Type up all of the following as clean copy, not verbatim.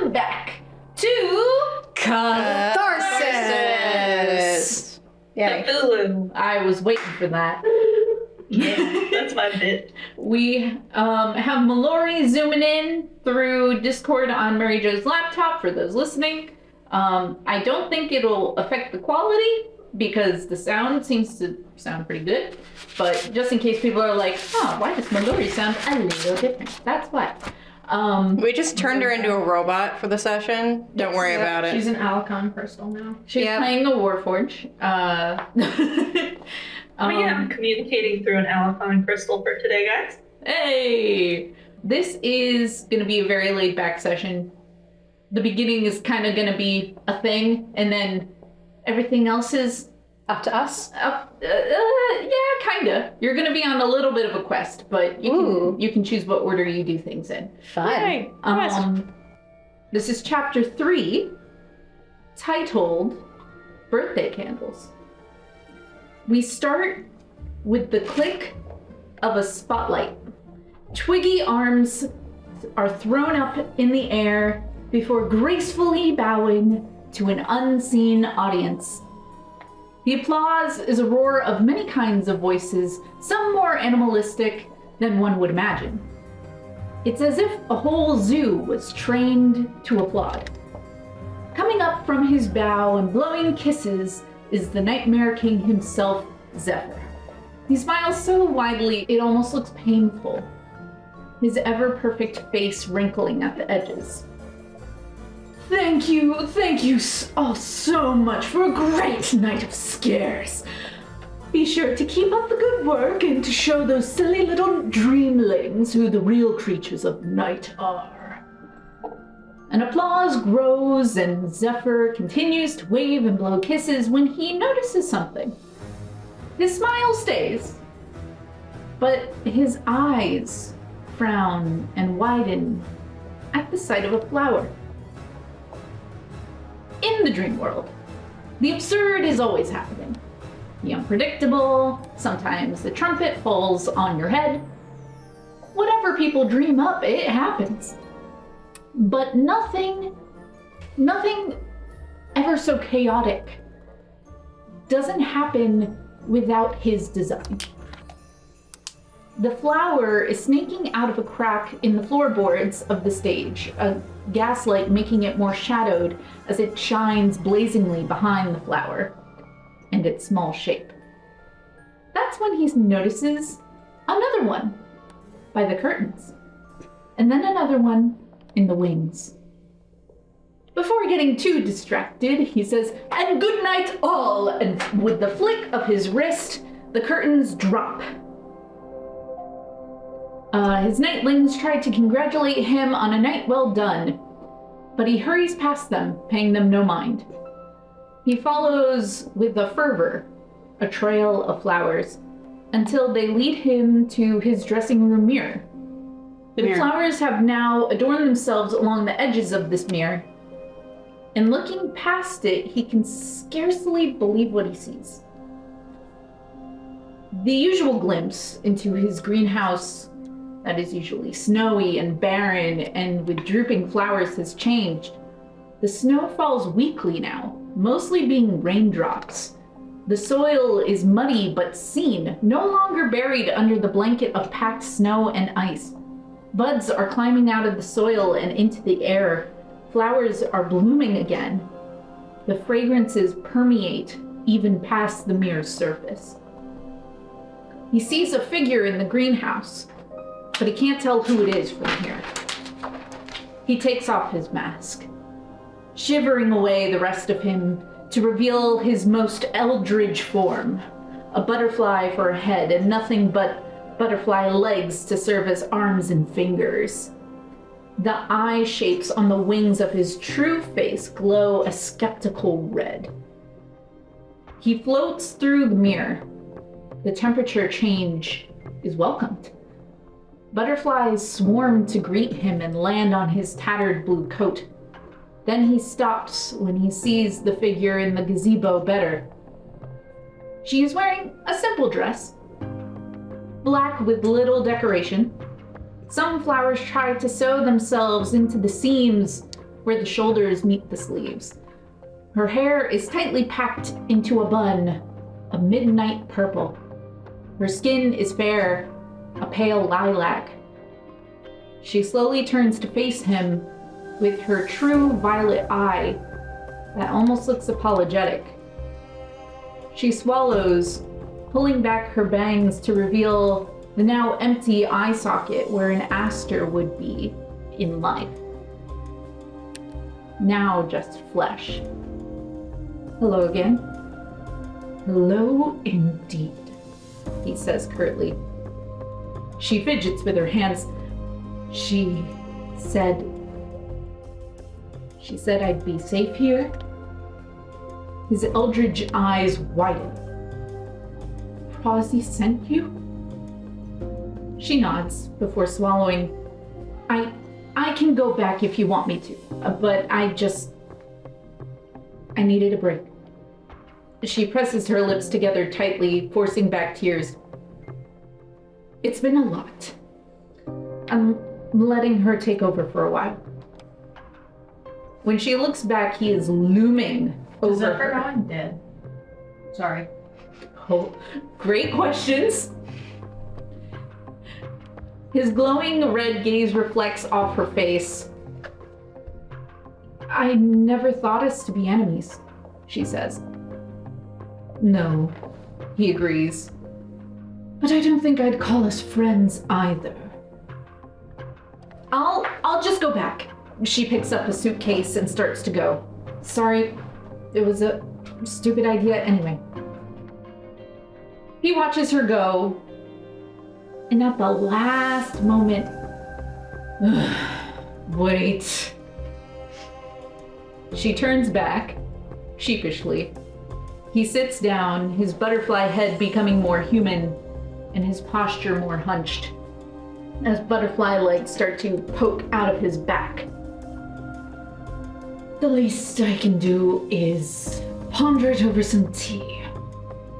welcome back to Catharsis. Yay. Cthulhu. I was waiting for that. Yeah, that's my bit. We have Milori zooming in through Discord on Mary Jo's laptop for those listening. I don't think it'll affect the quality because the sound seems to sound pretty good. But just in case people are like, oh, why does Milori sound a little different? That's why. We just turned her into a robot for the session. Don't worry about it. She's an Alicon crystal now. She's playing a Warforge. I'm communicating through an Alicon crystal for today, guys. Hey! This is going to be a very laid back session. The beginning is kind of going to be a thing, and then everything else is Up to us? yeah, kind of. You're going to be on a little bit of a quest, but you can choose what order you do things in. Fun. This is chapter 3, titled Birthday Candles. We start with the click of a spotlight. Twiggy arms are thrown up in the air before gracefully bowing to an unseen audience. The applause is a roar of many kinds of voices, some more animalistic than one would imagine. It's as if a whole zoo was trained to applaud. Coming up from his bow and blowing kisses is the Nightmare King himself, Zephyr. He smiles so widely it almost looks painful, his ever-perfect face wrinkling at the edges. Thank you all so much for a great night of scares. Be sure to keep up the good work and to show those silly little dreamlings who the real creatures of night are. An applause grows and Zephyr continues to wave and blow kisses when he notices something. His smile stays, but his eyes frown and widen at the sight of a flower. In the dream world, the absurd is always happening. The unpredictable, sometimes the trumpet falls on your head. Whatever people dream up, it happens. But nothing ever so chaotic doesn't happen without his design. The flower is snaking out of a crack in the floorboards of the stage, a gaslight making it more shadowed as it shines blazingly behind the flower and its small shape. That's when he notices another one by the curtains, and then another one in the wings. Before getting too distracted, he says, "And good night all," and with the flick of his wrist, the curtains drop. His nightlings try to congratulate him on a night well done, but he hurries past them, paying them no mind. He follows with a fervor a trail of flowers until they lead him to his dressing room mirror. The flowers have now adorned themselves along the edges of this mirror, and looking past it, he can scarcely believe what he sees. The usual glimpse into his greenhouse that is usually snowy and barren and with drooping flowers has changed. The snow falls weakly now, mostly being raindrops. The soil is muddy but seen, no longer buried under the blanket of packed snow and ice. Buds are climbing out of the soil and into the air. Flowers are blooming again. The fragrances permeate even past the mirror's surface. He sees a figure in the greenhouse, but he can't tell who it is from here. He takes off his mask, shivering away the rest of him to reveal his most eldritch form, a butterfly for a head and nothing but butterfly legs to serve as arms and fingers. The eye shapes on the wings of his true face glow a skeptical red. He floats through the mirror. The temperature change is welcomed. Butterflies swarm to greet him and land on his tattered blue coat. Then he stops when he sees the figure in the gazebo better. She is wearing a simple dress, black with little decoration. Some flowers try to sew themselves into the seams where the shoulders meet the sleeves. Her hair is tightly packed into a bun, a midnight purple. Her skin is fair, a pale lilac. She slowly turns to face him with her true violet eye that almost looks apologetic. She swallows, pulling back her bangs to reveal the now empty eye socket where an aster would be in life. Now just flesh. Hello again. Hello indeed, he says curtly. She fidgets with her hands. She said I'd be safe here. His eldritch eyes widen. Prosy sent you? She nods before swallowing. I can go back if you want me to, but I needed a break. She presses her lips together tightly, forcing back tears. It's been a lot. I'm letting her take over for a while. When she looks back, he is looming over her. I'm dead. Sorry. Oh, great questions. His glowing red gaze reflects off her face. I never thought us to be enemies, she says. No, he agrees. But I don't think I'd call us friends either. I'll just go back. She picks up a suitcase and starts to go. Sorry, it was a stupid idea anyway. He watches her go, and at the last moment, wait. She turns back, sheepishly. He sits down, his butterfly head becoming more human, and his posture more hunched, as butterfly legs start to poke out of his back. The least I can do is ponder it over some tea,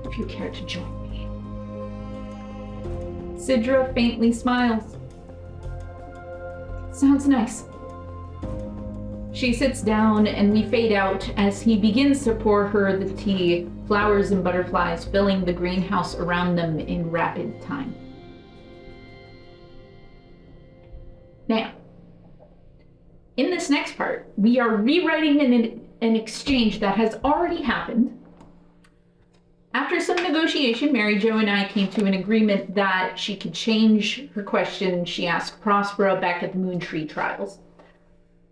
if you care to join me. Sidra faintly smiles. Sounds nice. She sits down and we fade out as he begins to pour her the tea, flowers and butterflies filling the greenhouse around them in rapid time. Now, in this next part, we are rewriting an exchange that has already happened. After some negotiation, Mary Jo and I came to an agreement that she could change her question she asked Prospera back at the Moontree trials.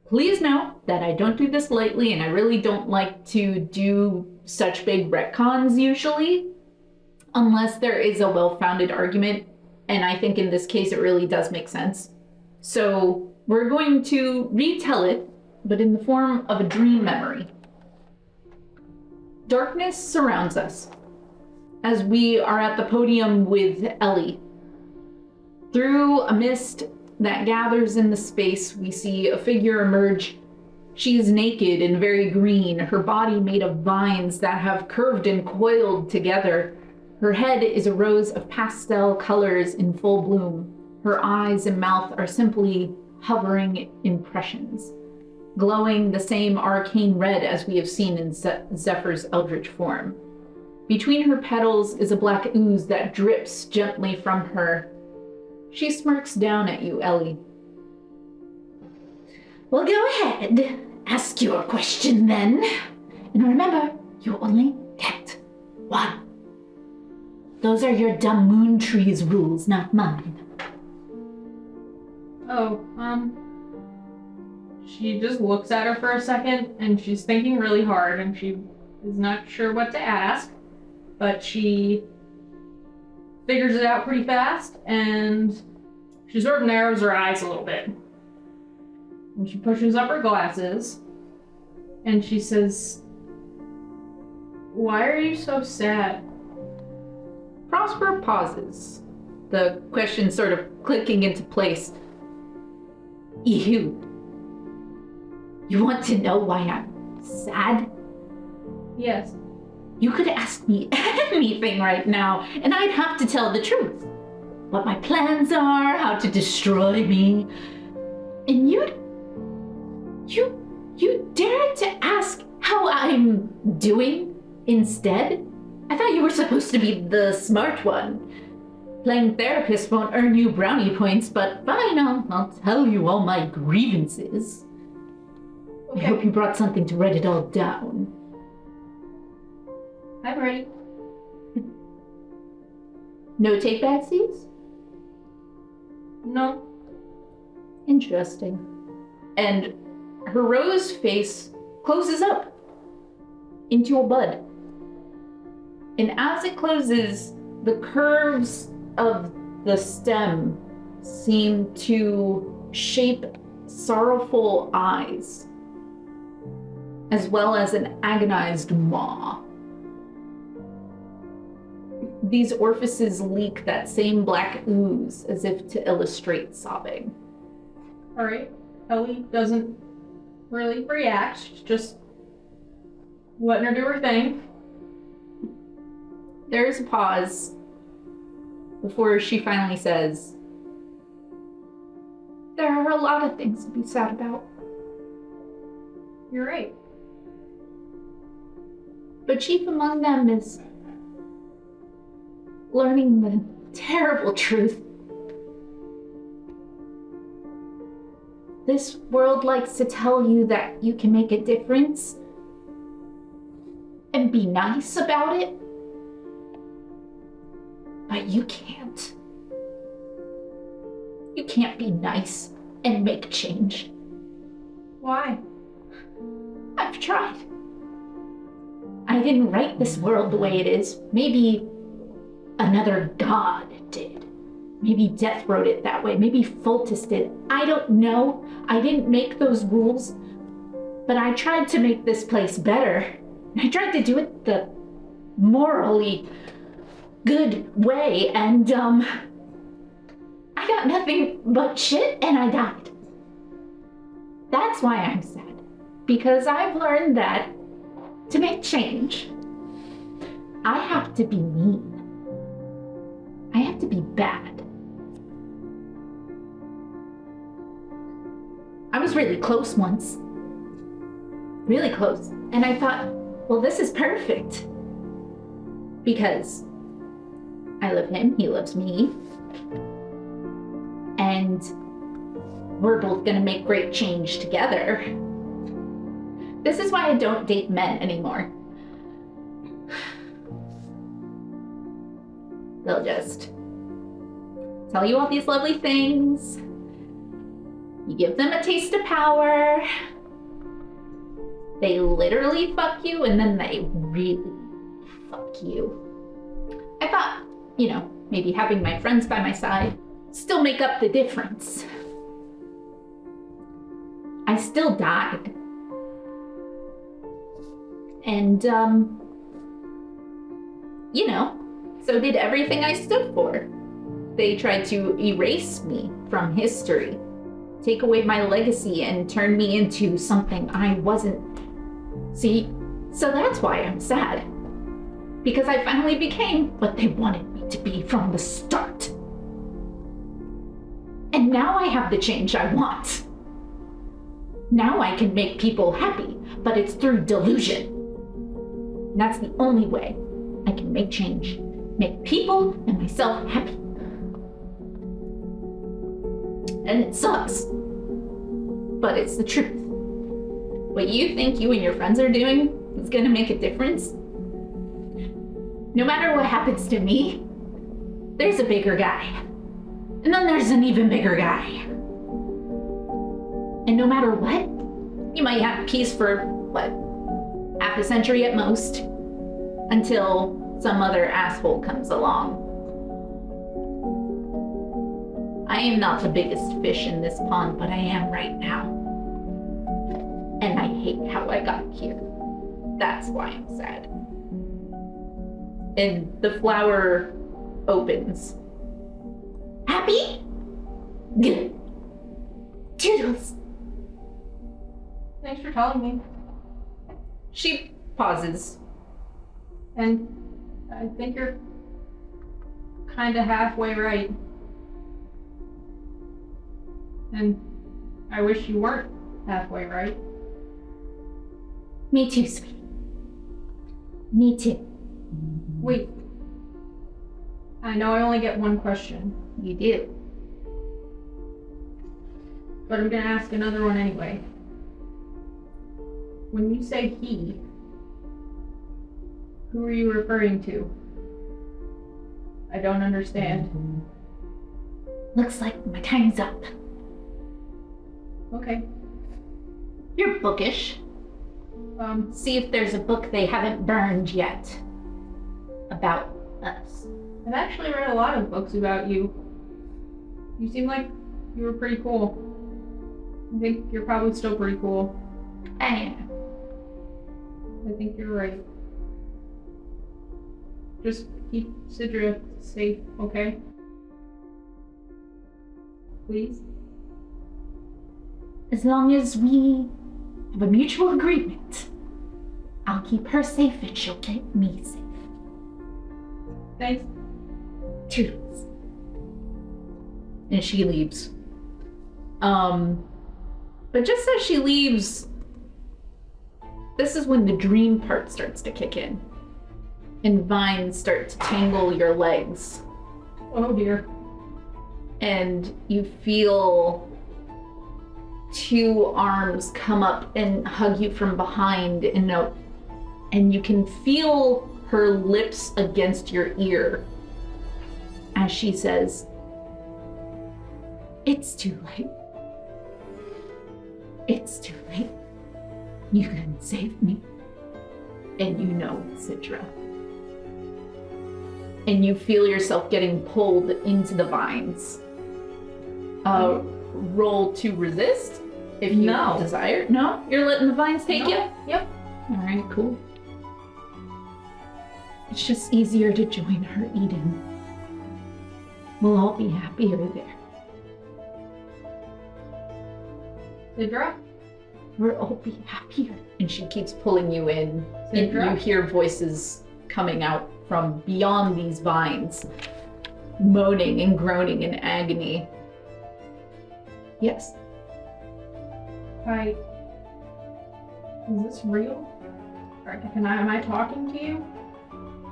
Please know that I don't do this lightly, and I really don't like to do such big retcons usually, unless there is a well-founded argument, and I think in this case it really does make sense. So we're going to retell it, but in the form of a dream memory. Darkness surrounds us as we are at the podium with Ellie. Through a mist that gathers in the space, we see a figure emerge. She is naked and very green, her body made of vines that have curved and coiled together. Her head is a rose of pastel colors in full bloom. Her eyes and mouth are simply hovering impressions, glowing the same arcane red as we have seen in Zephyr's eldritch form. Between her petals is a black ooze that drips gently from her. She smirks down at you, Ellie. Well, go ahead. Ask your question then. And remember, you only get one. Those are your dumb Moontree's rules, not mine. Oh, she just looks at her for a second, and she's thinking really hard, and she is not sure what to ask, but she figures it out pretty fast, and she sort of narrows her eyes a little bit. And she pushes up her glasses, and she says, "Why are you so sad?" Prosper pauses, the question sort of clicking into place. You want to know why I'm sad? Yes. You could ask me anything right now, and I'd have to tell the truth. What my plans are, how to destroy me. And you You dare to ask how I'm doing instead? I thought you were supposed to be the smart one. Playing therapist won't earn you brownie points, but fine, I'll tell you all my grievances. Okay. I hope you brought something to write it all down. I'm ready. No take-backsies? No. Interesting. And her rose face closes up into a bud. And as it closes, the curves of the stem seem to shape sorrowful eyes, as well as an agonized maw. These orifices leak that same black ooze as if to illustrate sobbing. Alright. Ellie doesn't really react. She's just letting her do her thing. There's a pause before she finally says, "There are a lot of things to be sad about. You're right. But chief among them is learning the terrible truth. This world likes to tell you that you can make a difference and be nice about it, but you can't. You can't be nice and make change. Why? I've tried. I didn't write this world the way it is. Maybe another god did. Maybe Death wrote it that way. Maybe Fultus did. I don't know. I didn't make those rules. But I tried to make this place better. I tried to do it the morally good way, and I got nothing but shit and I died. That's why I'm sad. Because I've learned that to make change, I have to be mean. I have to be bad. I was really close once. Really close. And I thought, well, this is perfect. Because I love him, he loves me. And we're both gonna make great change together. This is why I don't date men anymore. They'll just tell you all these lovely things. You give them a taste of power. They literally fuck you, and then they really fuck you. I thought, maybe having my friends by my side still make up the difference. I still died. And, so did everything I stood for. They tried to erase me from history, take away my legacy, and turn me into something I wasn't. See, so that's why I'm sad. Because I finally became what they wanted me to be from the start. And now I have the change I want. Now I can make people happy, but it's through delusion. And that's the only way I can make change. Make people and myself happy. And it sucks, but it's the truth. What you think you and your friends are doing is gonna make a difference. No matter what happens to me, there's a bigger guy. And then there's an even bigger guy. And no matter what, you might have peace for, half a century at most, until some other asshole comes along. I am not the biggest fish in this pond, but I am right now. And I hate how I got here. That's why I'm sad. And the flower opens. Happy? Good. Toodles. Thanks for telling me. She pauses. And I think you're kind of halfway right. And I wish you weren't halfway right. Me too, sweetie. Me too. Wait. I know I only get one question, You do. but I'm gonna ask another one anyway. When you say he, who are you referring to? I don't understand. Looks like my time's up. Okay. You're bookish. See if there's a book they haven't burned yet about us. I've actually read a lot of books about you. You seem like you were pretty cool. I think you're probably still pretty cool. I am. I think you're right. Just keep Sidra safe, okay? Please? As long as we have a mutual agreement, I'll keep her safe and she'll keep me safe. Thanks. Toodles. And she leaves. But just as she leaves, this is when the dream part starts to kick in. And vines start to tangle your legs. Oh dear. And you feel two arms come up and hug you from behind, and you can feel her lips against your ear as she says, "It's too late. It's too late. You can save me." And you know it's Sidra. And you feel yourself getting pulled into the vines. Roll to resist if you desire. No? You're letting the vines take you? Yep. Alright, cool. It's just easier to join her Eden. We'll all be happier there. Sidra? We'll all be happier. And she keeps pulling you in. And Sidra? you hear voices coming out from beyond these vines, moaning and groaning in agony. Yes. Is this real? Or am I talking to you?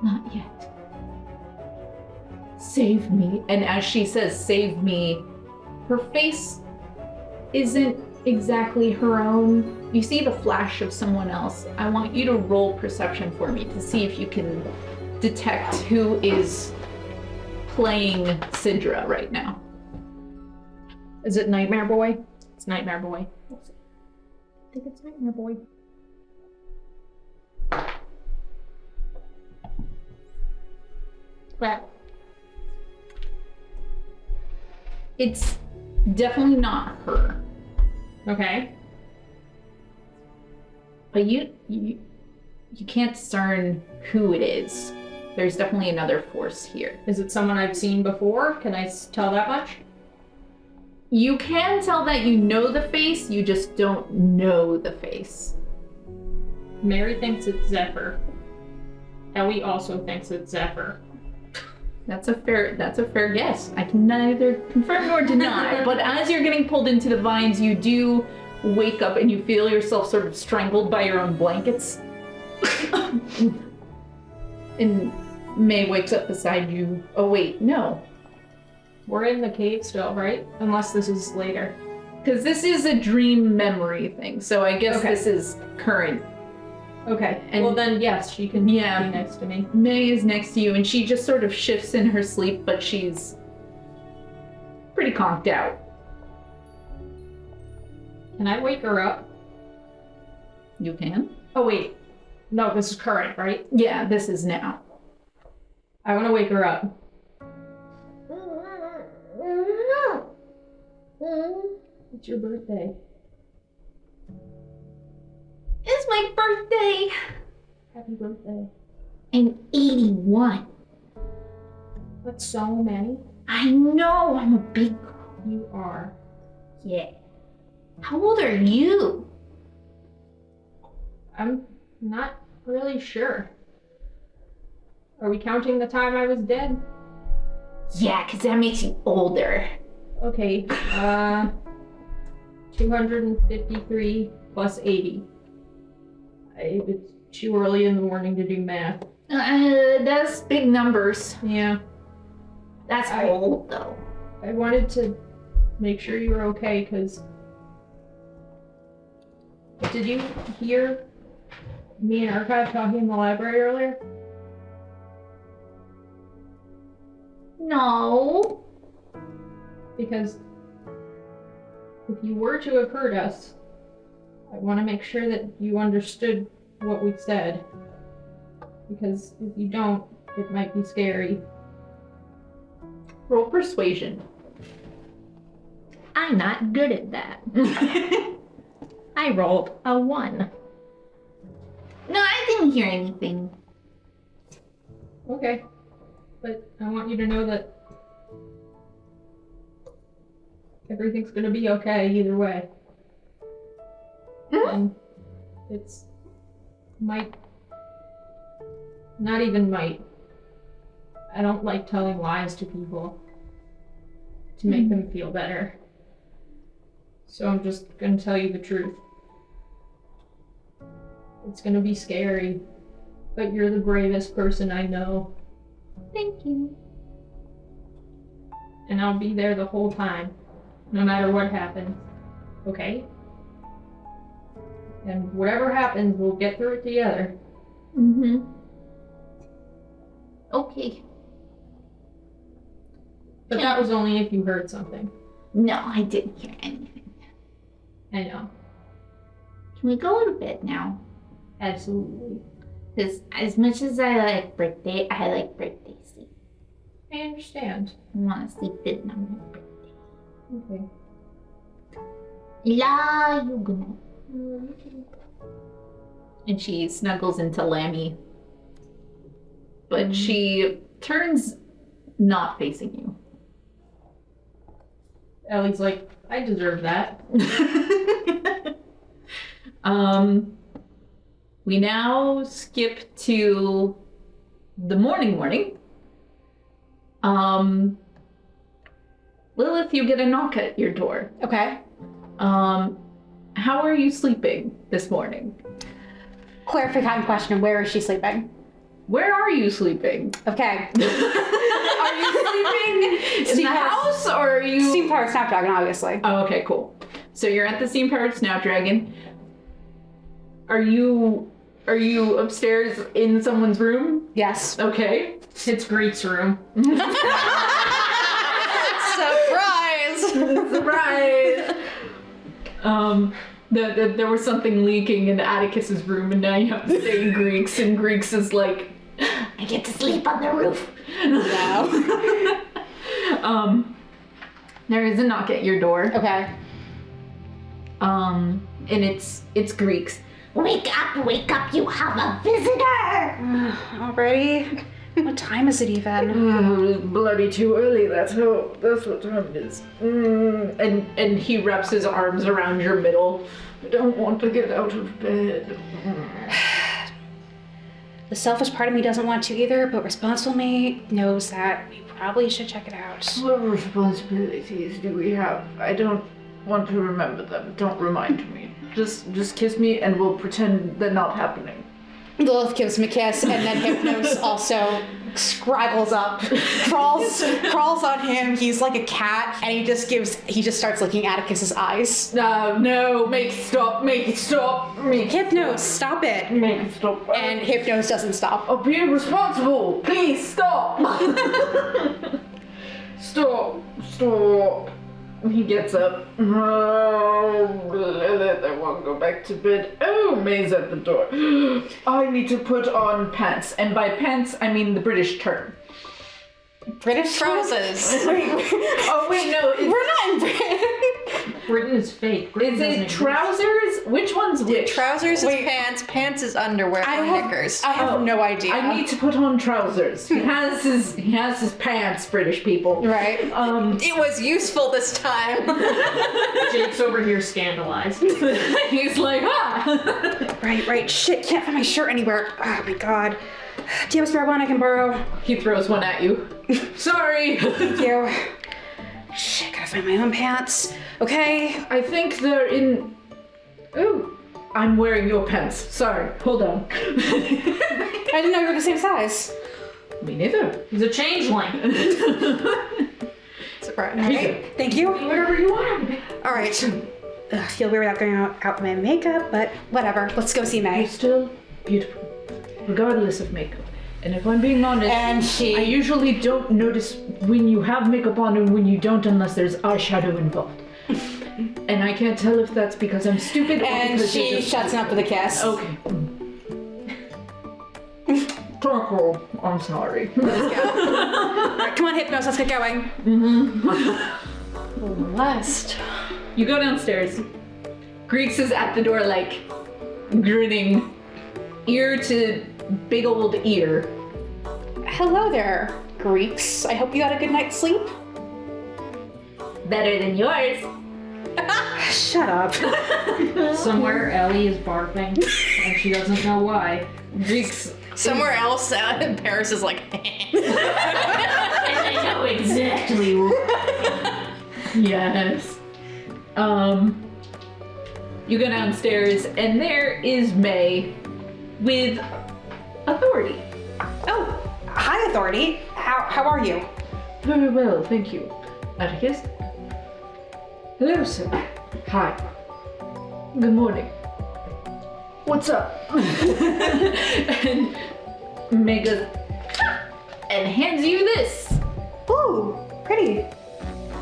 Not yet. Save me. And as she says, save me, her face isn't exactly her own. You see the flash of someone else. I want you to roll perception for me to see if you can detect who is playing Sidra right now. Is it Nightmare Boy? It's Nightmare Boy. I think it's Nightmare Boy. Well, it's definitely not her. Okay. But you can't discern who it is. There's definitely another force here. Is it someone I've seen before? Can I tell that much? You can tell that you know the face, you just don't know the face. Mary thinks it's Zephyr. Ellie also thinks it's Zephyr. That's a fair guess. I can neither confirm nor deny. But as you're getting pulled into the vines, you do wake up and you feel yourself sort of strangled by your own blankets. And May wakes up beside you. Oh wait, no. We're in the cave still, right? Unless this is later. Because this is a dream memory thing, so I guess this is current. Okay, And- well then yes, she can be next to me. May is next to you, and she just sort of shifts in her sleep, but she's pretty conked out. Can I wake her up? You can? Oh wait, no, this is current, right? Yeah, this is now. I want to wake her up. It's your birthday. It's my birthday! Happy birthday. I'm 81. That's so many. I know, I'm a big girl. You are. Yeah. How old are you? I'm not really sure. Are we counting the time I was dead? Yeah, because that makes you older. Okay, 253 plus 80. It's too early in the morning to do math. That's big numbers. Yeah. That's old, though. I wanted to make sure you were okay, because... Did you hear me and Archive talking in the library earlier? No. Because if you were to have heard us, I want to make sure that you understood what we said. Because if you don't, it might be scary. Roll persuasion. I'm not good at that. I rolled a 1. No, I didn't hear anything. Okay. But I want you to know that everything's gonna be okay either way. And it's not even might. I don't like telling lies to people to make them feel better. So I'm just gonna tell you the truth. It's gonna be scary, but you're the bravest person I know. Thank you. And I'll be there the whole time, no matter what happens. Okay? And whatever happens, we'll get through it together. Mm-hmm. Okay. But that was only if you heard something. No, I didn't hear anything. I know. Can we go to bed now? Absolutely. Because as much as I like birthday sleep. I understand. I want to sleep in on my birthday. Okay. La Yugno. And she snuggles into Lammy. But she turns not facing you. Ellie's like, I deserve that. We now skip to the morning. Lilith, you get a knock at your door. Okay. How are you sleeping this morning? Clarifying question, where is she sleeping? Where are you sleeping? Okay. Are you sleeping in the house, or are you... Steam Powered Snapdragon, obviously. Oh, okay, cool. So you're at the Steam Powered Snapdragon. Are you upstairs in someone's room? Yes. Okay. It's Greek's room. Surprise! Surprise! There was something leaking in Atticus's room, and now you have to stay in Greek's, and Greek's is like, I get to sleep on the roof. No. There is a knock at your door. Okay. And it's Greek's. Wake up, you have a visitor! Already? What time is it even? Bloody too early, that's what time it is. And he wraps his arms around your middle. I don't want to get out of bed. The selfish part of me doesn't want to either, but responsible me knows that we probably should check it out. What responsibilities do we have? I don't want to remember them. Don't remind me. Just kiss me and we'll pretend they're not happening. Lilith gives him a kiss, and then Hypnos also scraggles up, crawls on him. He's like a cat, and he just starts licking Atticus's eyes. No, make it stop. Hypnos, stop it. Make it stop. And Hypnos doesn't stop. I'm being responsible. Please stop. Stop. He gets up. Oh, Lilith, I won't go back to bed. Oh, May's at the door. I need to put on pants. And by pants, I mean the British term. British Trousers. Wait. Oh, wait, no. We're not in Britain. Britain is fake. Britain Is doesn't it exist. trousers? Which one's which? Trousers is pants is underwear or knickers. I have no idea. I need to put on trousers. He has his pants, British people. Right. It was useful this time. Jake's over here scandalized. He's like, ah. Right. Shit, can't find my shirt anywhere. Oh my god. Do you have a spare one I can borrow? He throws one at you. Sorry. Thank you. Shit, gotta find my own pants. Okay. I think they're in... Ooh. I'm wearing your pants. Sorry, hold on. I didn't know you were the same size. Me neither. He's a changeling. Surprise. Alright, thank you. Whatever you want. Alright. I feel weird without going out my makeup, but whatever. Let's go see You're May. still beautiful, regardless of makeup. And if I'm being honest, And I usually don't notice when you have makeup on and when you don't unless there's eyeshadow involved. And I can't tell if that's because I'm stupid or And because she you're just... shuts him up with a kiss. Okay. Turkle, I'm sorry. Alright, come on, Hypnos, let's get going. West. You go downstairs. Greeks is at the door, like, grinning, ear to big old ear. Hello there, Greeks. I hope you got a good night's sleep. Better than yours. Shut up. Somewhere Ellie is barfing, and she doesn't know why. Greeks. Somewhere else, Paris is like, I know exactly why. Yes. You go downstairs, and there is May with authority. Oh, hi, Authority. How are you? Very well, thank you. Atticus? Hello, sir. Hi. Good morning. What's up? And May goes, and hands you this. Ooh, pretty.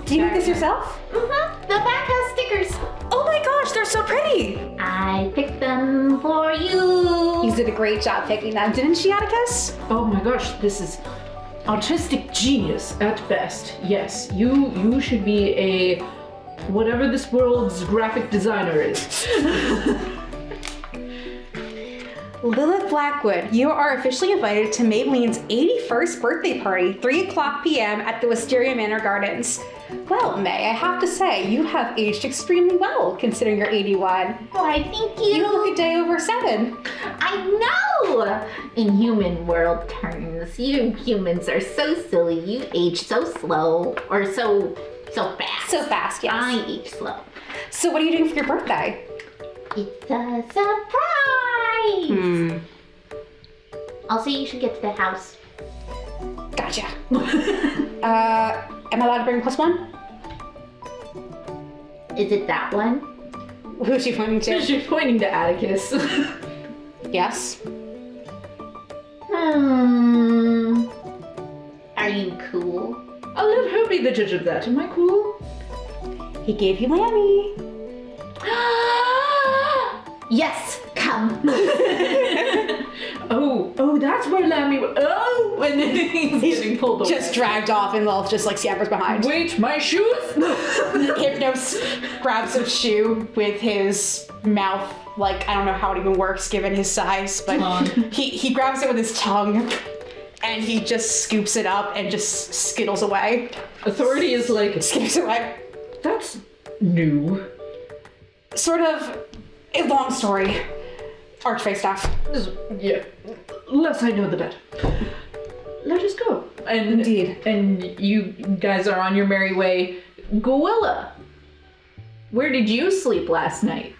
Do you make this yourself? Mm-hmm. The back has stickers. Oh my gosh, they're so pretty. I picked them for you. You did a great job picking them, didn't she, Atticus? Oh my gosh, this is artistic genius at best. Yes, you should be a whatever this world's graphic designer is. Lilith Blackwood, you are officially invited to Maybelline's 81st birthday party, 3:00 p.m. at the Wisteria Manor Gardens. Well, May, I have to say, you have aged extremely well, considering you're 81. Why, thank You look a day over 7. I know! In human world terms, you humans are so silly. You age so slow, or so fast. So fast, yes. I age slow. So what are you doing for your birthday? It's a surprise! Also, you should get to the house. Gotcha. Am I allowed to bring +1? Is it that one? Who's she pointing to? She's pointing to Atticus. Yes. Are you cool? I'll let her be the judge of that. Am I cool? He gave you Lammy. Yes, come. Oh, that's where Lammy. Oh, and then he's getting pulled away. Just dragged off and Lilith just like scampers behind. Wait, my shoes? Hypnos grabs a shoe with his mouth, like, I don't know how it even works given his size, but he grabs it with his tongue and he just scoops it up and just skittles away. Authority is like, Skips away. that's new. Sort of a long story. Archfey stuff. Yeah, less I know the better. Let us go. And Indeed. And you guys are on your merry way. Gwilla, where did you sleep last night?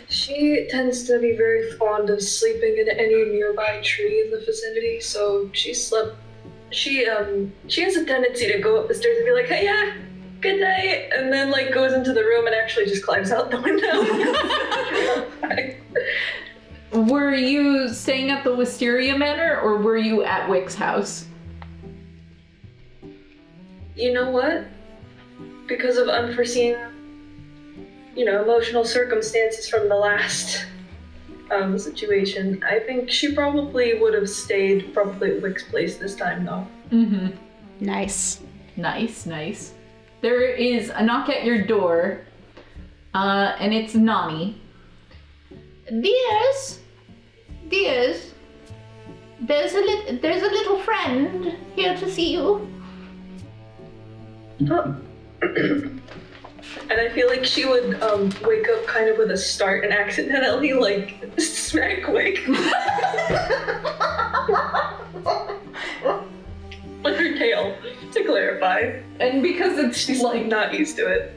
She tends to be very fond of sleeping in any nearby tree in the vicinity, so she has a tendency to go up the stairs and be like, hey, yeah, good night, and then like goes into the room and actually just climbs out the window. Were you staying at the Wisteria Manor or were you at Wick's house? You know what? Because of unforeseen, emotional circumstances from the last situation, I think she probably would have stayed at Wick's place this time, though. Mm-hmm. Nice. Nice. There is a knock at your door, and it's Nani. Dears, there's a little friend here to see you. Oh. And I feel like she would wake up kind of with a start and accidentally like smack Wick with her tail, to clarify. And because it's She's like not used to it.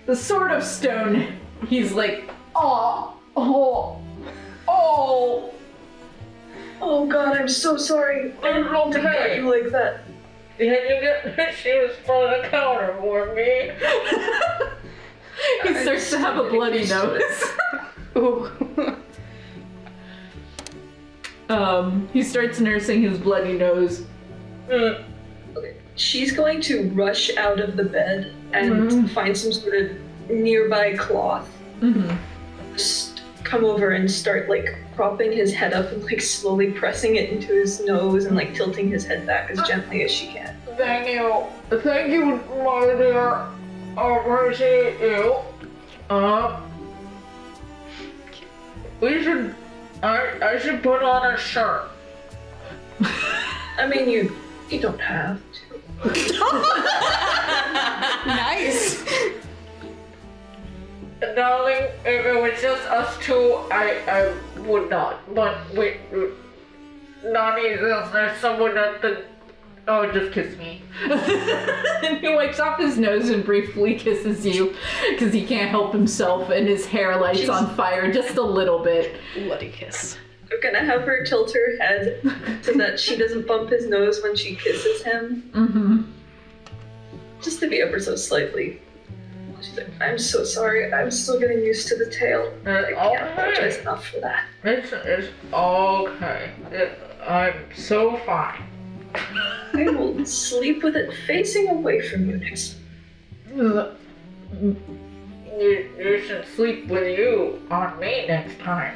the sword of stone, he's like, Oh God, I'm so sorry. I didn't mean to cut you like that. Can you get the shoes from the counter for me? He starts to have a bloody nose. Ooh. He starts nursing his bloody nose. Okay. She's going to rush out of the bed and find some sort of nearby cloth. Just come over and start like propping his head up and like slowly pressing it into his nose and like tilting his head back as gently as she can. Thank you, my dear. I appreciate you. I should put on a shirt. I mean, you don't have to. Nice. Darling, if it was just us two, I would not. But wait, Nani, is there someone at the... Oh, just kiss me. And he wipes off his nose and briefly kisses you because he can't help himself and his hair lights on fire just a little bit. Bloody kiss. I'm gonna have her tilt her head so that she doesn't bump his nose when she kisses him. Just to be ever so slightly. She's like, I'm so sorry. I'm still getting used to the tail. I can't apologize enough for that. It's okay. I'm so fine. I will sleep with it facing away from you next time. You should sleep with you on me next time.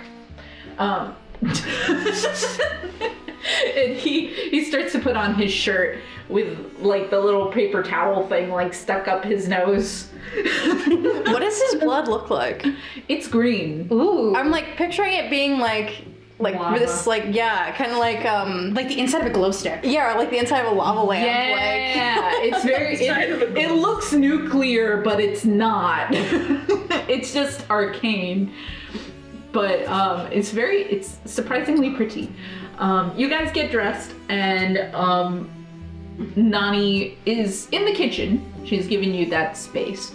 And he starts to put on his shirt with like the little paper towel thing like stuck up his nose. What does his blood look like? It's green. Ooh. I'm like picturing it being like Lava. this, like, yeah, kind of like Like the inside of a glow stick. yeah, like the inside of a lava lamp. Yeah, it's very. Inside of a It looks nuclear, but it's not. It's just arcane. But it's surprisingly pretty. You guys get dressed, and Nani is in the kitchen. She's giving you that space.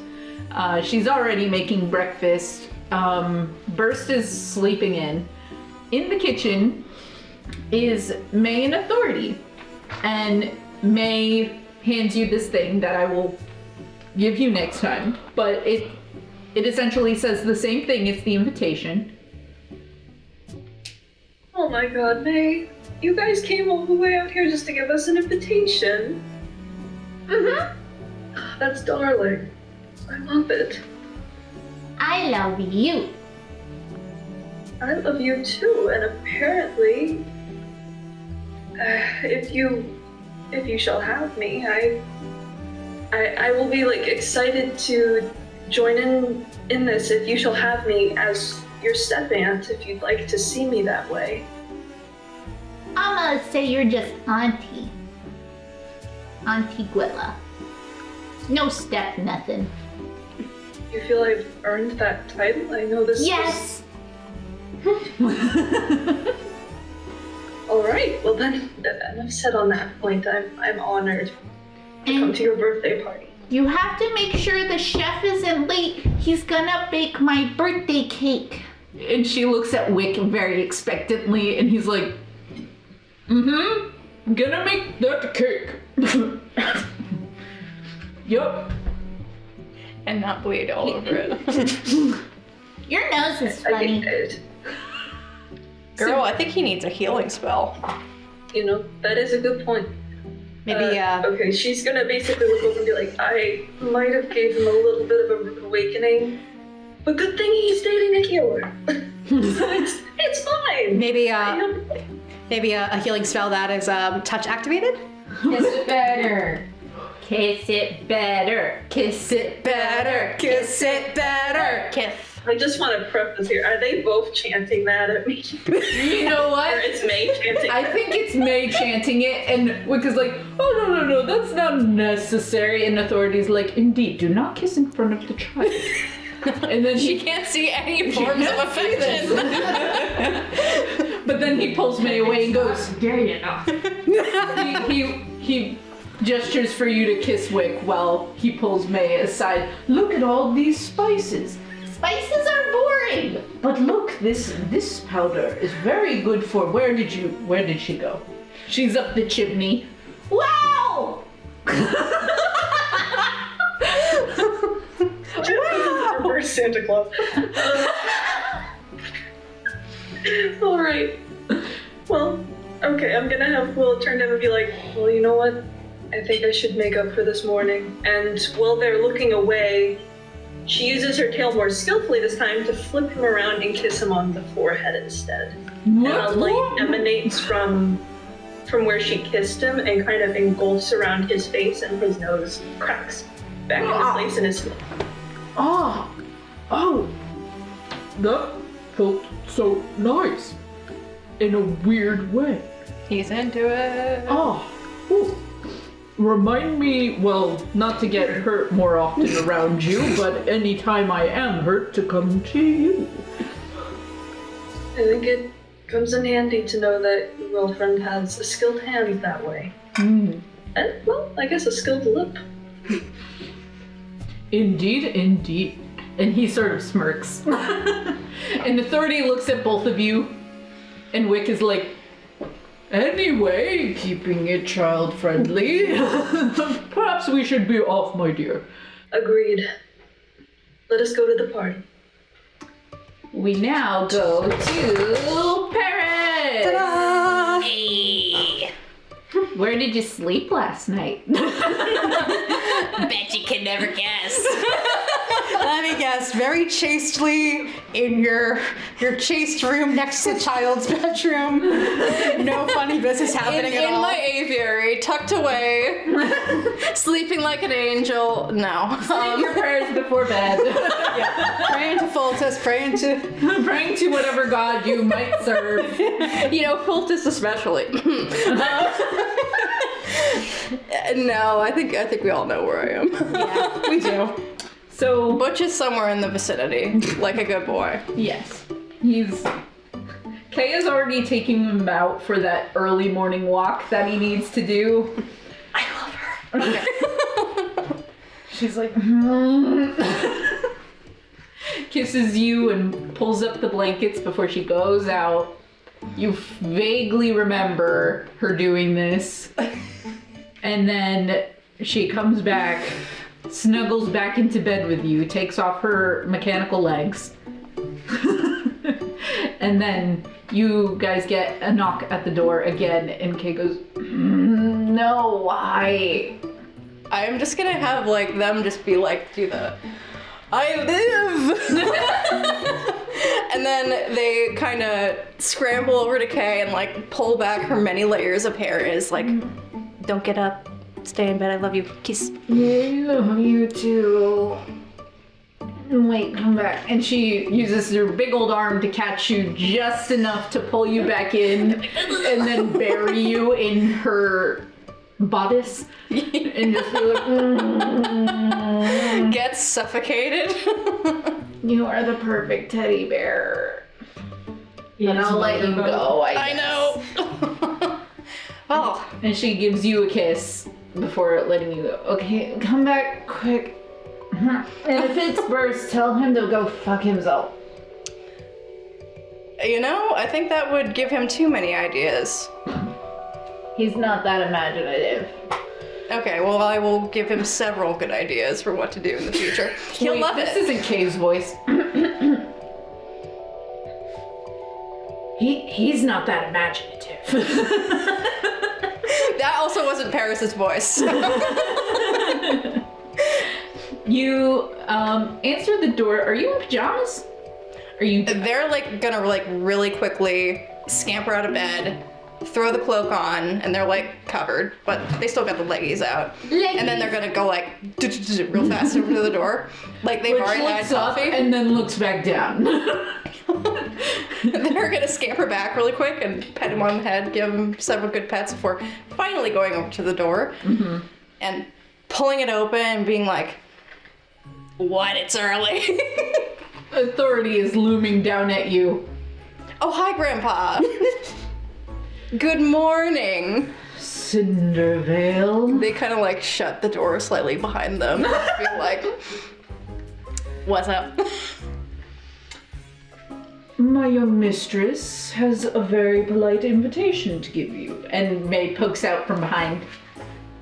She's already making breakfast. Burst is sleeping in. In the kitchen is May and Authority. And May hands you this thing that I will give you next time. But it essentially says the same thing. It's the invitation. Oh my God, May. You guys came all the way out here just to give us an invitation. That's darling. I love it. I love you. I love you too, and apparently, if you shall have me, I will be like excited to join in this if you shall have me as your step aunt, if you'd like to see me that way. I'm gonna say you're just Auntie Gwilla. No step nothing. You feel I've earned that title? I know this. Yes. All right. Well then, enough said on that point. I'm honored to come to your birthday party. You have to make sure the chef isn't late. He's gonna bake my birthday cake. And she looks at Wick very expectantly, and he's like, gonna make that cake. Yup. And not bleed all over it. Your nose is I funny. get it. Girl, I think he needs a healing spell. You know, that is a good point. Maybe, Okay, she's gonna basically look over and be like, I might have gave him a little bit of an awakening, but good thing he's dating a healer. So it's fine. maybe a healing spell that is touch activated. Kiss it better. Kiss it better. Kiss it better. Kiss it better. Kiss. I just want to preface here, are they both chanting that at me? You know Or what? it's May chanting I that? think it's May chanting it, and Wick is like, oh, no, that's not necessary. And Authority's like, indeed, do not kiss in front of the child. And then She can't see any forms of can't see affection. this. But then he pulls May away and goes, Gay enough. he gestures for you to kiss Wick while he pulls May aside. Look at all these spices. Spices are boring. Wearing. But look, this powder is very good for. Where did she go? She's up the chimney. Wow! Reverse Santa Claus. All right. Well, okay. I'm gonna have Will turn to him and be like, "Well, you know what? I think I should make up for this morning." And while they're looking away, she uses her tail more skillfully this time to flip him around and kiss him on the forehead instead. And a light emanates from where she kissed him and kind of engulfs around his face, and his nose cracks back into place in his head. Oh, that felt so nice in a weird way. He's into it. Oh, ooh. Remind me, well, not to get hurt more often around you, but anytime I am hurt, to come to you. I think it comes in handy to know that your girlfriend has a skilled hand that way. And, well, I guess a skilled lip. Indeed. And he sort of smirks. And Authority looks at both of you, and Wick is like, Anyway, keeping it child-friendly, perhaps we should be off, my dear. Agreed. Let us go to the party. we now go to Paris. Ta-da! Hey. Where did you sleep last night? Bet you can never guess. Let me guess, very chastely in your chaste room next to the child's bedroom. No funny business happening at In all. my aviary, tucked away, sleeping like an angel. No. Your prayers before bed. Praying to Fultus, praying to whatever god you might serve. You know, Fultus especially. No, I think we all know where I am. Yeah, we do. So, Butch is somewhere in the vicinity, like a good boy. yes, Kay is already taking him out for that early morning walk that he needs to do. I love her. Okay. She's like, kisses you and pulls up the blankets before she goes out. You vaguely remember her doing this. And then she comes back, snuggles back into bed with you, takes off her mechanical legs. And then you guys get a knock at the door again, and Kay goes, no, why? I'm just gonna have them just be like, do the I live! And then they kind of scramble over to Kay and pull back her many layers of hair and is like, don't get up, stay in bed, I love you, kiss. I love you too. Wait, come back. And she uses her big old arm to catch you just enough to pull you back in and then bury you in her bodice and just be like, Gets suffocated. you are the perfect teddy bear. And I'll let you go, I guess. know. Well, And she gives you a kiss before letting you go. Okay, come back quick. And if it's Burst, tell him to go fuck himself. I think that would give him too many ideas. He's not that imaginative. Okay, well, I will give him several good ideas for what to do in the future. He'll Wait, love this it. isn't Kay's voice. He's not that imaginative. That also wasn't Paeris' voice. You answer the door. Are you in pajamas? Are you? They're gonna really quickly scamper out of bed, throw the cloak on, and they're covered, but they still got the leggies out. And then they're gonna go real fast over to the door. They've Which already had looks up coffee. and then looks back down. They're gonna scamper back really quick and pet him on the head, give him several good pets before finally going over to the door and pulling it open and being like, what, it's early. Authority is looming down at you. Oh, hi, Grandpa. Good morning. Cindervale. They kind of shut the door slightly behind them and be like, what's up? My young mistress has a very polite invitation to give you. And May pokes out from behind.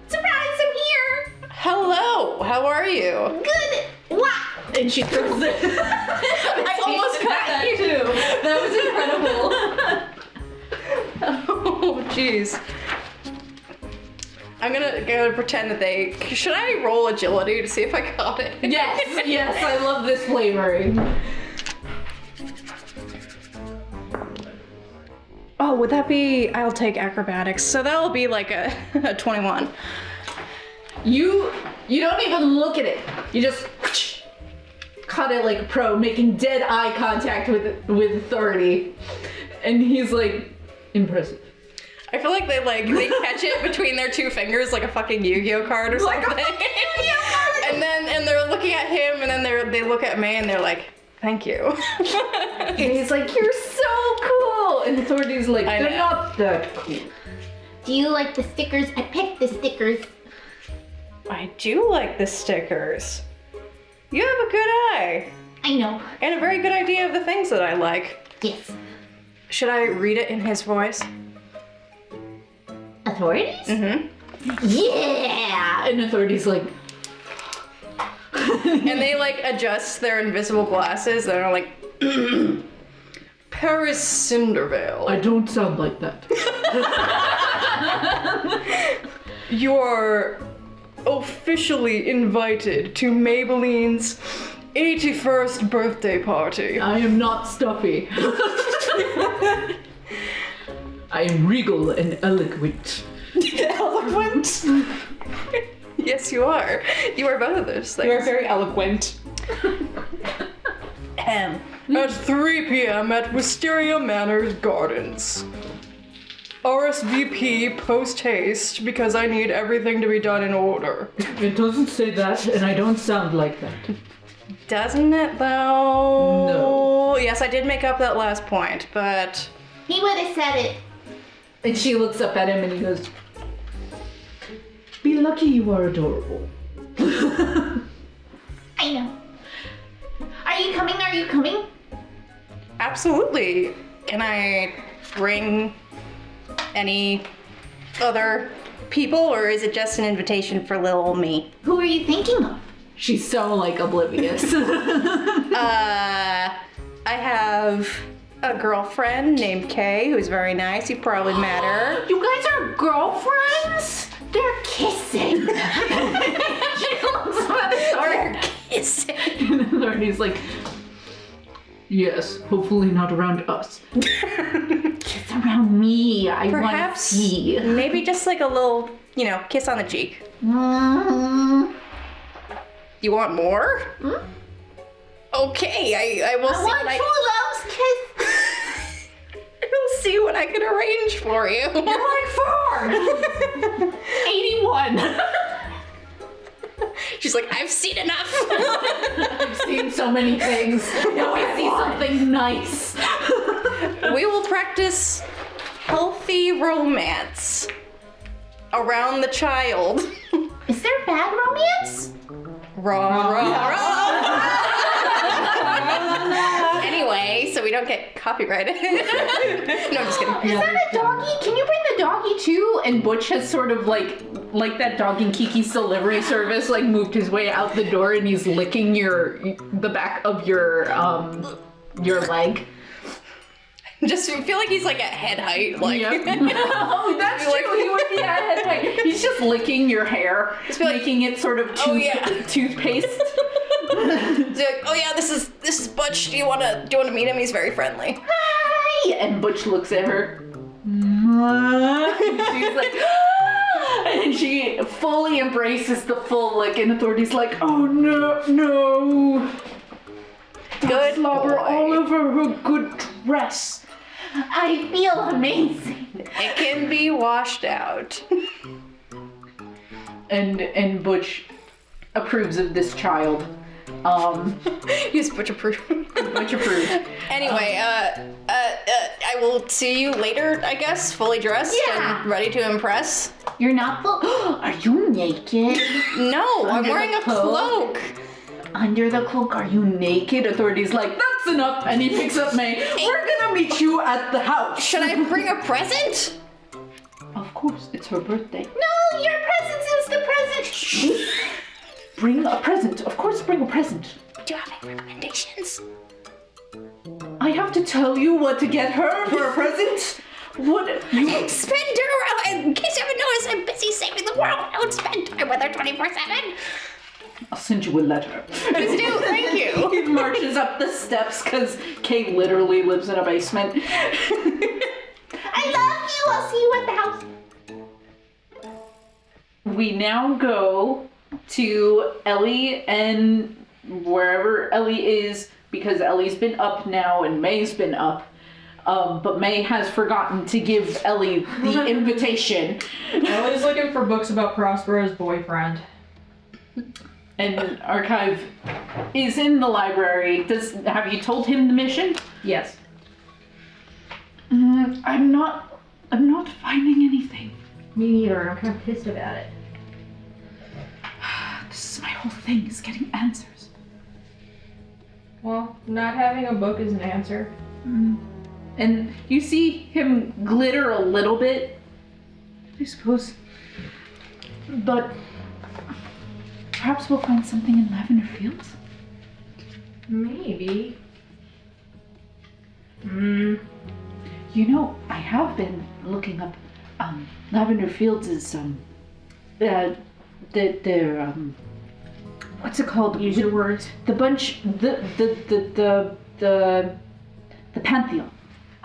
Surprise, I'm here! Hello, how are you? Good! What? And she throws it. I almost got that too. That was incredible. Oh, jeez. I'm gonna pretend that they. Should I roll agility to see if I got it? Yes, I love this flavoring. Oh, would that be? I'll take acrobatics. So that'll be like a 21. You don't even look at it. You just caught it like a pro, making dead eye contact with authority. And he's like, impressive. I feel like they catch it between their two fingers like a fucking Yu-Gi-Oh card or something. and they're looking at him, and then they look at May and they're like, thank you. And he's like, you're so cool. And authority's like, they're not that cool. Do you like the stickers? I picked the stickers. I do like the stickers. You have a good eye. I know. And a very good idea of the things that I like. Yes. Should I read it in his voice? Authorities? Mm-hmm. Yeah! And authority's like, And they like adjust their invisible glasses and are like, Paris Cindervale. I don't sound like that. You are officially invited to Maybelline's 81st birthday party. I am not stuffy. I am regal and eloquent. Eloquent? Yes, you are. You are both of those things. You are very eloquent. At 3 p.m. at Wisteria Manor Gardens. RSVP post haste because I need everything to be done in order. It doesn't say that, and I don't sound like that. Doesn't it though? No. Yes, I did make up that last point, but He would have said it. And she looks up at him and he goes, be lucky you are adorable. I know. Are you coming? Are you coming? absolutely. Can I bring any other people, or is it just an invitation for little old me? Who are you thinking of? She's so like oblivious. I have a girlfriend named Kay who's very nice. You probably met her. You guys are girlfriends? They're kissing. She looks at They're kissing. And he's like, yes, hopefully not around us. Kiss around me. I want to Perhaps see. maybe just like a little, kiss on the cheek. You want more? Okay, I will I see want what true love's kiss. I'll see what I can arrange for you. You're like 4! 81! She's like, I've seen enough. I've seen so many things. Now I see something nice. We will practice healthy romance around the child. Is there bad romance? Raw. Anyway, so we don't get copyrighted. No, I'm just kidding. Is that a doggy? Can you bring the doggy too? And Butch has sort of like that dog in Kiki's delivery service, like moved his way out the door and he's licking the back of your leg. Just feel like he's like at head height, like. Yep. Oh, that's true. He would be at head height. He's just licking your hair, just making it sort of toothpaste. He's like, oh yeah, this is Butch. Do you wanna meet him? He's very friendly. Hi! And Butch looks at her. And she's like, and she fully embraces the full lick, and Authority's like, oh no. Good Slobber boy. all over her good dress. I feel amazing. It can be washed out. And Butch approves of this child. He's Butch approved. Butch approved. Anyway, I will see you later, I guess, fully dressed and ready to impress. You're not full. Are you naked? No, I'm Under wearing the a cloak. under the cloak? Are you naked? Authority's like, that's enough. And he picks up May. We're gonna meet you at the house. Should I bring a present? Of course, it's her birthday. No, your presence is the present. Bring a present. Of course, bring a present. Do you have any recommendations? I have to tell you what to get her for a present? What? You... Spend dinner around. In case you haven't noticed, I'm busy saving the world. I don't spend time with her 24/7. I'll send you a letter. Please do, thank you. He marches up the steps because Kay literally lives in a basement. I love you. I'll see you at the house. We now go to Ellie and wherever Ellie is, because Ellie's been up now and May's been up. But May has forgotten to give Ellie the invitation. Ellie's looking for books about Prospera's boyfriend. And Archive is in the library. Have you told him the mission? Yes. I'm not finding anything. Me neither, and I'm kind of pissed about it. This is my whole thing, is getting answers. Well, not having a book is an answer. And you see him glitter a little bit, I suppose. But perhaps we'll find something in Lavender Fields? Maybe. You know, I have been looking up Lavender Fields is they're what's it called? Use your words. The bunch the Pantheon.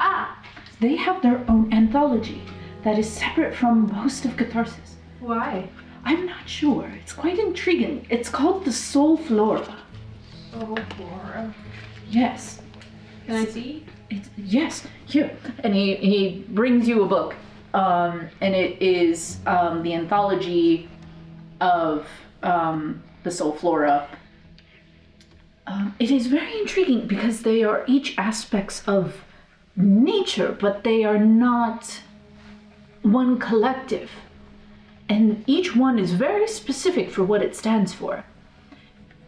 Ah, They have their own anthology that is separate from most of Catharsis. Why? I'm not sure. It's quite intriguing. It's called the Soul Flora. Oh, Flora. Yes. Can I see? Yes, here. And he brings you a book. And it is the anthology of the Soul Flora. It is very intriguing because they are each aspects of nature, but they are not one collective. And each one is very specific for what it stands for.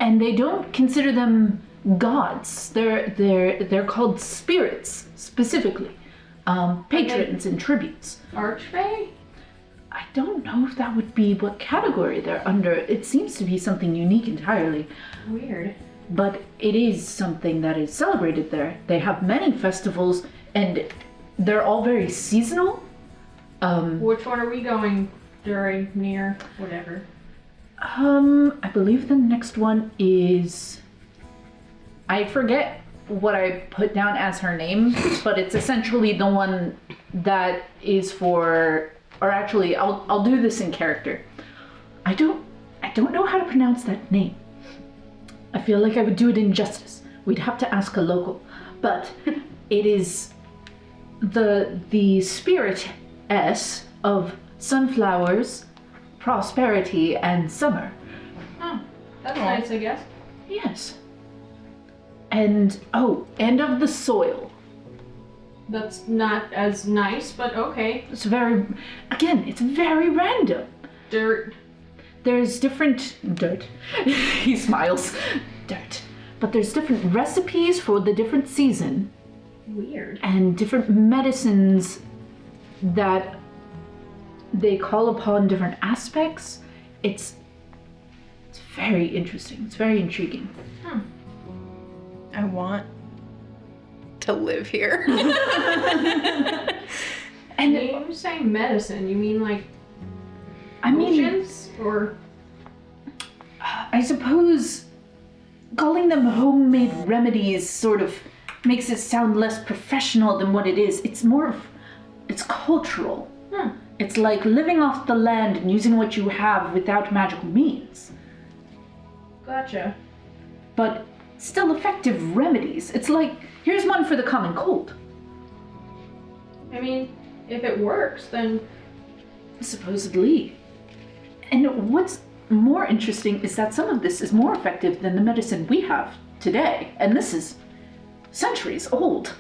And they don't consider them gods. They're called spirits specifically, patrons and tributes. Archfey? I don't know if that would be what category they're under. It seems to be something unique entirely, Weird. but it is something that is celebrated there. They have many festivals, and they're all very seasonal. Which one are we going during, near, whatever? I believe the next one is... I forget what I put down as her name, but it's essentially the one that is for... Or actually, I'll do this in character. I don't know how to pronounce that name. I feel like I would do it injustice. We'd have to ask a local. But it is the spirit-ess of sunflowers, prosperity, and summer. Oh, that's nice, I guess. Yes. And, and of the soil. That's not as nice, but okay. It's very random. Dirt. There's different dirt. He smiles. Dirt. But there's different recipes for the different season. Weird. And different medicines that they call upon different aspects. It's very interesting. It's very intriguing. I want to live here. And When you say medicine, you mean like I mean, potions? Or I suppose calling them homemade remedies sort of makes it sound less professional than what it is. It's it's cultural. It's like living off the land and using what you have without magical means. Gotcha. But still effective remedies. It's like, here's one for the common cold. I mean, if it works, then Supposedly. And what's more interesting is that some of this is more effective than the medicine we have today. And this is centuries old.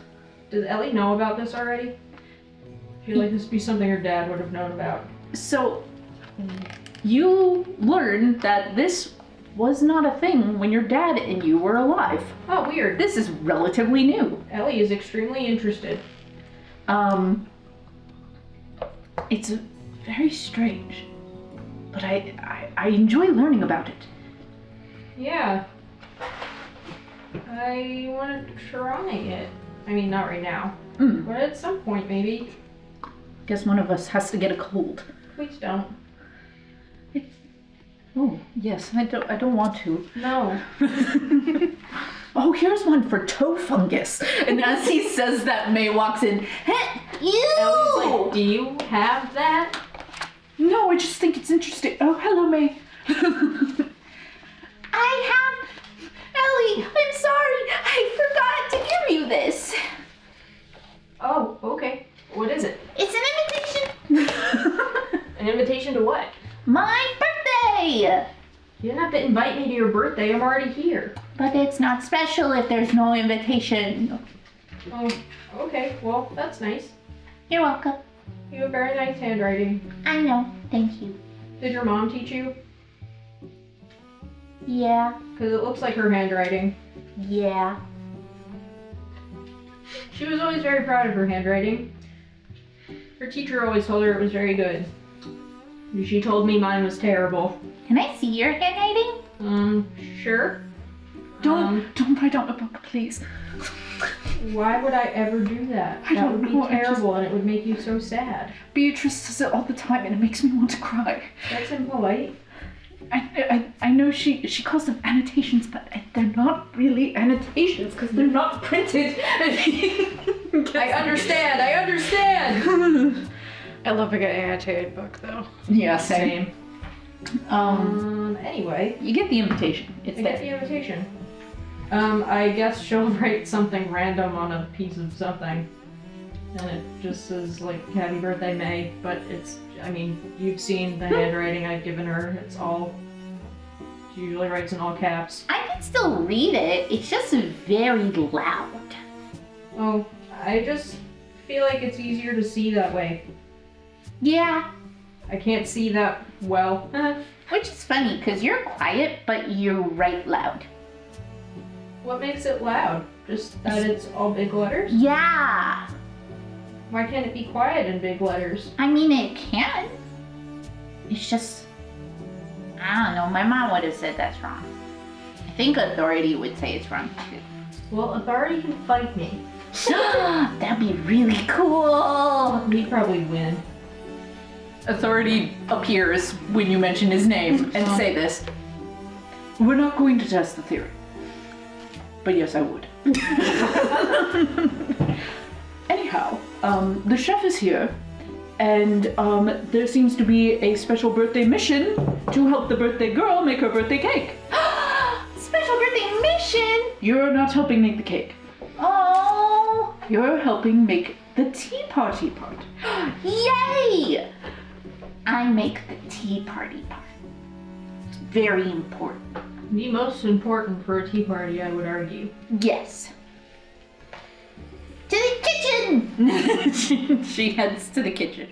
does Ellie know about this already? I feel like this would be something her dad would have known about. So, you learn that this was not a thing when your dad and you were alive. Oh, weird. This is relatively new. Ellie is extremely interested. It's very strange, but I enjoy learning about it. Yeah. I want to try it. I mean, not right now. But at some point, maybe. Guess one of us has to get a cold. Please don't. Oh, yes, I don't want to. No. Oh, here's one for toe fungus. And as he says that, May walks in. Hey, you! Ellie's like, do you have that? No, I just think it's interesting. Oh, hello, May. I have. Ellie, I'm sorry. I forgot to give you this. Oh, okay. What is it? It's an invitation. An invitation to what? My birthday. You didn't have to invite me to your birthday. I'm already here. But it's not special if there's no invitation. Oh, okay. Well, that's nice. You're welcome. You have very nice handwriting. I know. Thank you. Did your mom teach you? Yeah. Because it looks like her handwriting. Yeah. She was always very proud of her handwriting. Her teacher always told her it was very good. She told me mine was terrible. Can I see your handwriting? Sure. Don't write out a book, please. Why would I ever do that? I That don't would be know, terrible and it would make you so sad. Beatrice does it all the time and it makes me want to cry. That's impolite. I know she calls them annotations, but they're not really annotations because they're not printed. I understand! I love a good annotated book, though. Yeah, Same. Anyway, you get the invitation. It's I get there. the invitation. I guess she'll write something random on a piece of something. And it just says, like, happy birthday, May. But it's, I mean, you've seen the handwriting I've given her. It's all, she usually writes in all caps. I can still read it. It's just very loud. Oh, I just feel like it's easier to see that way. Yeah. I can't see that well. Which is funny, because you're quiet, but you write loud. What makes it loud? Just that it's all big letters? Yeah. Why can't it be quiet in big letters? I mean, it can. It's just, I don't know. My mom would have said that's wrong. I think authority would say it's wrong too. Well, authority can fight me. That'd be really cool. He'd probably win. Authority appears when you mention his name and say this. We're not going to test the theory. But yes, I would. Anyhow, the chef is here, and there seems to be a special birthday mission to help the birthday girl make her birthday cake. Special birthday mission. You're not helping make the cake. Oh. You're helping make the tea party part. Yay. I make the tea party part. It's very important. The most important for a tea party, I would argue. Yes. To the kitchen! She heads to the kitchen.